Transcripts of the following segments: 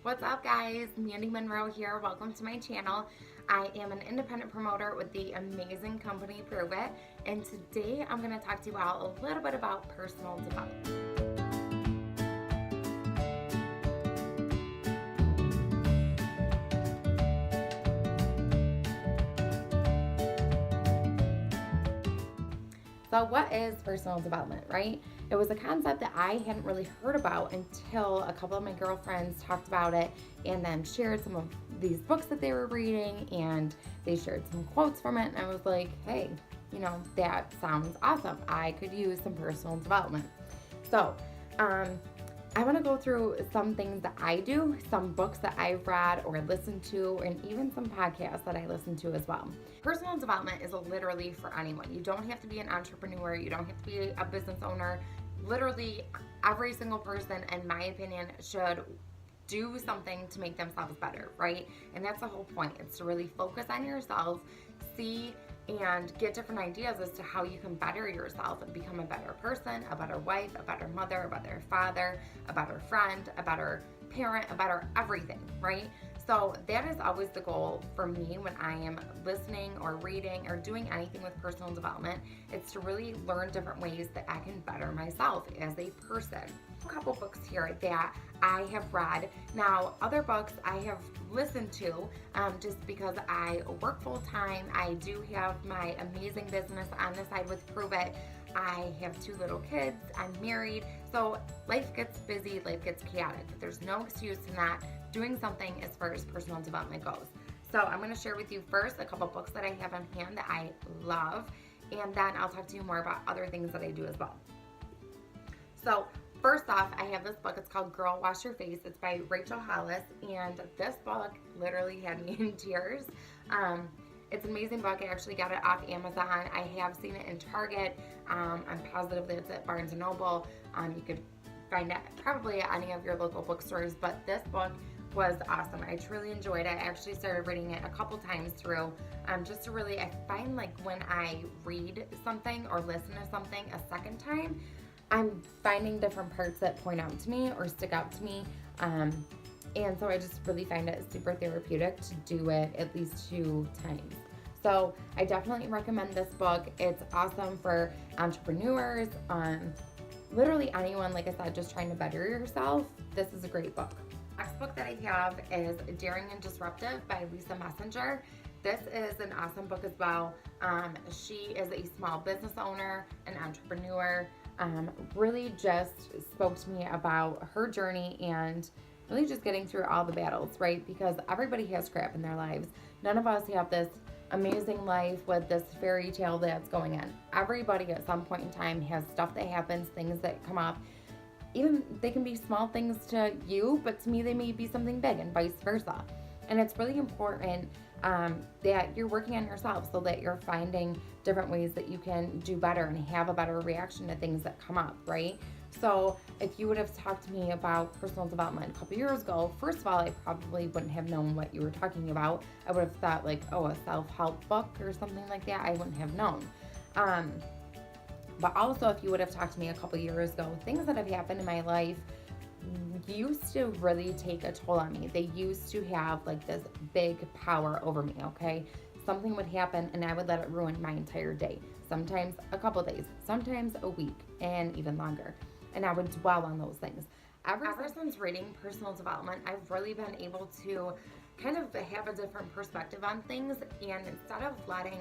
What's up, guys? Mandy Munro here. Welcome to my channel. I am an independent promoter with the amazing company Prove It, and today I'm going to talk to you all a little bit about personal development. So what is personal development, right? It was a concept that I hadn't really heard about until a couple of my girlfriends talked about it and then shared some of these books that they were reading, and they shared some quotes from it, and I was like, hey, that sounds awesome. I could use some personal development. So, I want to go through some things that I do, some books that I've read or listened to, and even some podcasts that I listen to as well. Personal development is literally for anyone. You don't have to be an entrepreneur. You don't have to be a business owner. Literally, every single person, in my opinion, should do something to make themselves better, right? And that's the whole point. It's to really focus on yourself, see and get different ideas as to how you can better yourself and become a better person, a better wife, a better mother, a better father, a better friend, a better parent, a better everything, right? So that is always the goal for me when I am listening or reading or doing anything with personal development. It's to really learn different ways that I can better myself as a person. A couple books here that I have read. Now, other books I have listened to just because I work full time. I do have my amazing business on the side with Prove It. I have 2 little kids. I'm married. So life gets busy, life gets chaotic. But there's no excuse in that doing something as far as personal development goes. So I'm going to share with you first a couple books that I have on hand that I love, and then I'll talk to you more about other things that I do as well. So first off, I have this book. It's called Girl, Wash Your Face. It's by Rachel Hollis, and this book literally had me in tears. It's an amazing book. I actually got it off Amazon. I have seen it in Target. I'm positive that it's at Barnes & Noble. You could find it probably at any of your local bookstores, but this book was awesome. I truly enjoyed it. I actually started reading it a couple times through just to really, I find like when I read something or listen to something a second time, I'm finding different parts that point out to me or stick out to me. And so I just really find it super therapeutic to do it at least 2 times. So I definitely recommend this book. It's awesome for entrepreneurs, literally anyone, like I said, just trying to better yourself. This is a great book. Next book that I have is Daring and Disruptive by Lisa Messenger. This is an awesome book as well. She is a small business owner, an entrepreneur. Really just spoke to me about her journey and really just getting through all the battles, right? Because everybody has crap in their lives. None of us have this amazing life with this fairy tale that's going on. Everybody at some point in time has stuff that happens, things that come up. Even they can be small things to you, but to me they may be something big, and vice versa. And it's really important that you're working on yourself so that you're finding different ways that you can do better and have a better reaction to things that come up, right? So if you would have talked to me about personal development a couple years ago, first of all, I probably wouldn't have known what you were talking about. I would have thought like, oh, a self-help book or something like that. I wouldn't have known. But also, if you would have talked to me a couple years ago, things that have happened in my life used to really take a toll on me. They used to have like this big power over me, okay? Something would happen and I would let it ruin my entire day. Sometimes a couple days, sometimes a week, and even longer. And I would dwell on those things. Ever since reading personal development, I've really been able to kind of have a different perspective on things, and instead of letting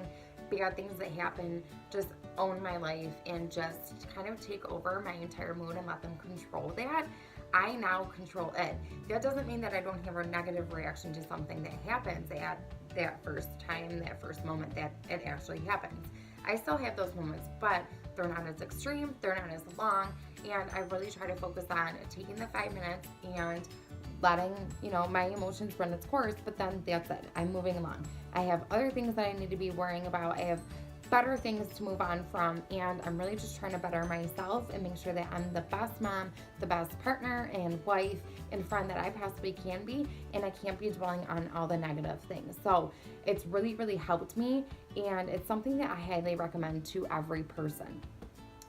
bad things that happen just own my life and just kind of take over my entire mood and let them control that, I now control it. That doesn't mean that I don't have a negative reaction to something that happens at that first time, that first moment that it actually happens. I still have those moments, but they're not as extreme, they're not as long, and I really try to focus on taking the 5 minutes and letting, my emotions run its course, but then that's it. I'm moving along. I have other things that I need to be worrying about. I have better things to move on from, and I'm really just trying to better myself and make sure that I'm the best mom, the best partner and wife and friend that I possibly can be, and I can't be dwelling on all the negative things. So it's really, really helped me, and it's something that I highly recommend to every person.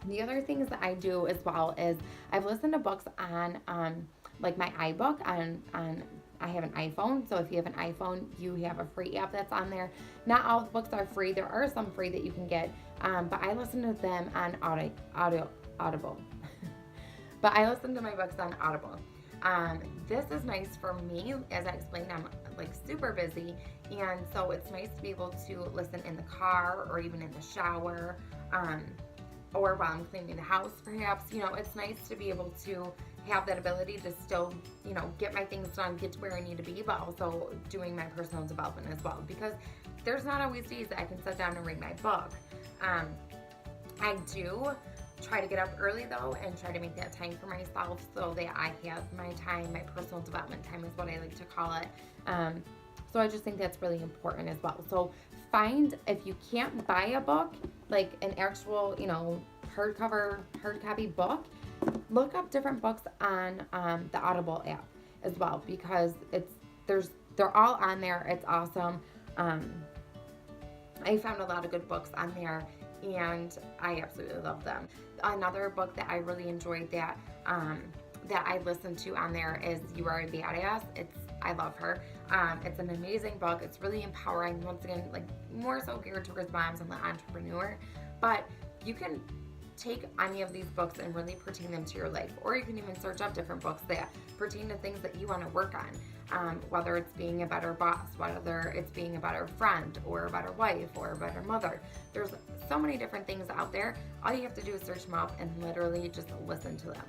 The other things that I do as well is I've listened to books on like my iBook on I have an iPhone, so if you have an iPhone, you have a free app that's on there. Not all the books are free. There are some free that you can get, but I listen to them on Audible. But I listen to my books on Audible. This is nice for me. As I explained, I'm like super busy, and so it's nice to be able to listen in the car or even in the shower, or while I'm cleaning the house perhaps. You know, it's nice to be able to have that ability to still, you know, get my things done, get to where I need to be, but also doing my personal development as well, because there's not always days that I can sit down and read my book. I do try to get up early though and try to make that time for myself so that I have my time, my personal development time is what I like to call it. So I just think that's really important as well. So find, if you can't buy a book, like an actual, you know, hard copy book, look up different books on the Audible app as well, because they're all on there. It's awesome. I found a lot of good books on there, and I absolutely love them. Another book that I really enjoyed that I listened to on there is You Are a Badass. I love her. It's an amazing book. It's really empowering. Once again, like more so geared towards moms and the entrepreneur. But you can take any of these books and really pertain them to your life, or you can even search up different books that pertain to things that you want to work on, whether it's being a better boss, whether it's being a better friend or a better wife or a better mother. There's so many different things out there. All you have to do is search them up and literally just listen to them.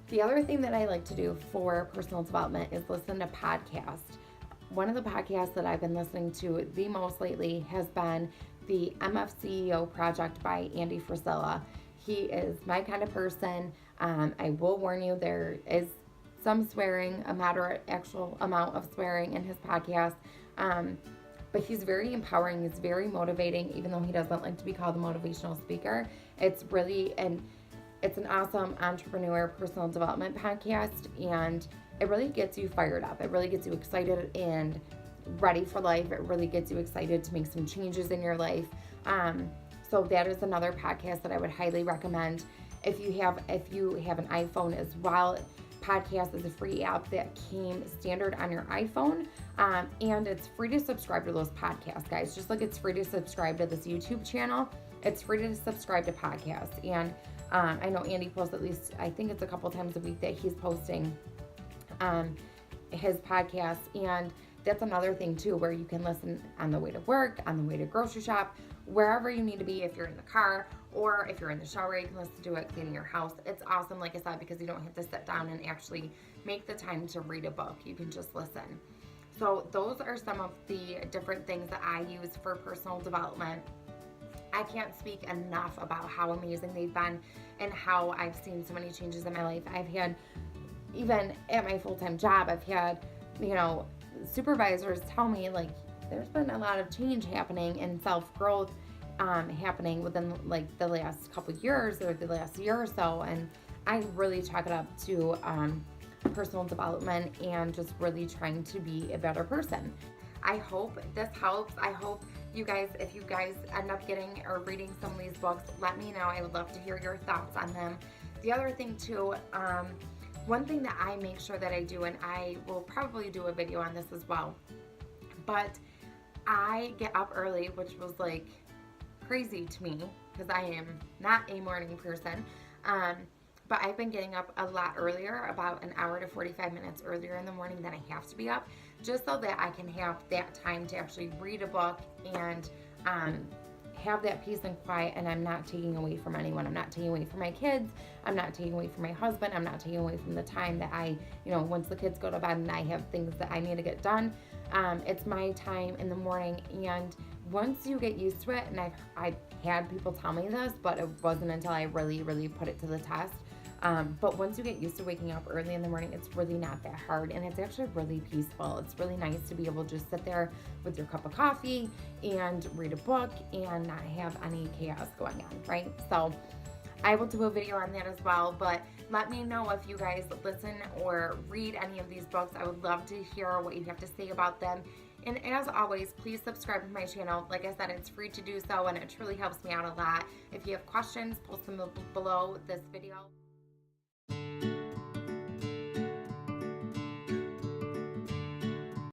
The other thing that I like to do for personal development is listen to podcasts. One of the podcasts that I've been listening to the most lately has been the MFCEO Project by Andy Frisella. He is my kind of person. I will warn you, there is some swearing, a moderate actual amount of swearing in his podcast. But he's very empowering. He's very motivating, even though he doesn't like to be called a motivational speaker. It's an awesome entrepreneur personal development podcast, and it really gets you fired up. It really gets you excited and ready for life. It really gets you excited to make some changes in your life. So that is another podcast that I would highly recommend. If you have an iPhone as well, podcast is a free app that came standard on your iPhone, and it's free to subscribe to those podcasts, guys. Just like it's free to subscribe to this YouTube channel, it's free to subscribe to podcasts. And I know Andy posts at least, I think it's a couple times a week that he's posting his podcast, and that's another thing too, where you can listen on the way to work, on the way to grocery shop, wherever you need to be. If you're in the car or if you're in the shower, you can listen to it cleaning your house. It's awesome, like I said, because you don't have to sit down and actually make the time to read a book. You can just listen. So those are some of the different things that I use for personal development. I can't speak enough about how amazing they've been and how I've seen so many changes in my life. I've had, even at my full-time job, I've had, you know, supervisors tell me, like, there's been a lot of change happening and self-growth happening within like the last couple years or the last year or so, and I really chalk it up to personal development and just really trying to be a better person. I hope this helps. I hope you guys, if you guys end up getting or reading some of these books, let me know. I would love to hear your thoughts on them. The other thing too, one thing that I make sure that I do, and I will probably do a video on this as well, but I get up early, which was like crazy to me because I am not a morning person. But I've been getting up a lot earlier, about an hour to 45 minutes earlier in the morning than I have to be up, just so that I can have that time to actually read a book and have that peace and quiet, and I'm not taking away from anyone. I'm not taking away from my kids. I'm not taking away from my husband. I'm not taking away from the time that I, you know, once the kids go to bed and I have things that I need to get done. It's my time in the morning, and once you get used to it, and I've had people tell me this, but it wasn't until I really, really put it to the test. But once you get used to waking up early in the morning, it's really not that hard, and it's actually really peaceful. It's really nice to be able to just sit there with your cup of coffee and read a book and not have any chaos going on, right? So I will do a video on that as well, but let me know if you guys listen or read any of these books. I would love to hear what you have to say about them. And as always, please subscribe to my channel. Like I said, it's free to do so, and it truly helps me out a lot. If you have questions, post them below this video.